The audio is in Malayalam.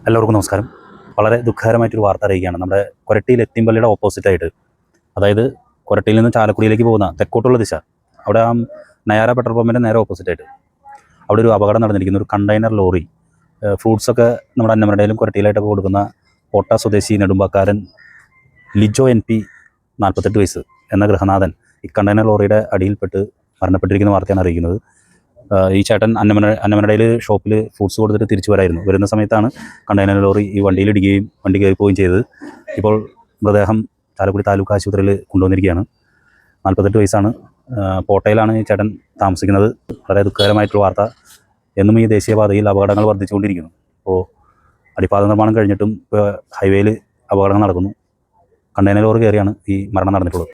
എല്ലാവർക്കും നമസ്കാരം. വളരെ ദുഃഖകരമായിട്ടൊരു വാർത്ത അറിയിക്കുകയാണ്. നമ്മുടെ കൊരട്ടിയിൽ എത്തിമ്പള്ളിയുടെ ഓപ്പോസിറ്റായിട്ട്, അതായത് കൊരട്ടിയിൽ നിന്ന് ചാലക്കുടിയിലേക്ക് പോകുന്ന തെക്കോട്ടുള്ള ദിശ, അവിടെ ആ നയാര പെട്രോൾ പമ്പിൻ്റെ നേരെ ഓപ്പോസിറ്റായിട്ട് അവിടെ ഒരു അപകടം നടന്നിരിക്കുന്നു. ഒരു കണ്ടെയ്നർ ലോറി ഫ്രൂട്ട്സൊക്കെ നമ്മുടെ അന്നമനടയിലും കൊരട്ടിയിലായിട്ടൊക്കെ കൊടുക്കുന്ന കോട്ട സ്വദേശി നെടുമ്പാക്കാരൻ ലിജോ NP 48 വയസ്സ് എന്ന ഗൃഹനാഥൻ ഈ കണ്ടെയ്നർ ലോറിയുടെ അടിയിൽപ്പെട്ട് മരണപ്പെട്ടിരിക്കുന്ന വാർത്തയാണ് അറിയിക്കുന്നത്. ഈ ചേട്ടൻ അന്നമനടയിൽ ഷോപ്പിൽ ഫ്രൂട്ട്സ് കൊടുത്തിട്ട് തിരിച്ചു വരുന്ന സമയത്താണ് കണ്ടെയ്നർ ലോറി ഈ വണ്ടിയിലിടുകയും വണ്ടി കയറിപ്പോവുകയും ചെയ്തത്. ഇപ്പോൾ മൃതദേഹം ചാലക്കുടി താലൂക്ക് ആശുപത്രിയിൽ കൊണ്ടുവന്നിരിക്കുകയാണ്. 48 വയസ്സാണ്. പോട്ടയിലാണ് ഈ ചേട്ടൻ താമസിക്കുന്നത്. വളരെ ദുഃഖകരമായിട്ടുള്ള വാർത്ത. എന്നും ഈ ദേശീയപാതയിൽ അപകടങ്ങൾ വർദ്ധിച്ചുകൊണ്ടിരിക്കുന്നു. അപ്പോൾ അടിപ്പാത നിർമ്മാണം കഴിഞ്ഞിട്ടും ഇപ്പോൾ ഹൈവേയിൽ അപകടങ്ങൾ നടക്കുന്നു. കണ്ടെയ്നർ ലോറി കയറിയാണ് ഈ മരണം നടന്നിട്ടുള്ളത്.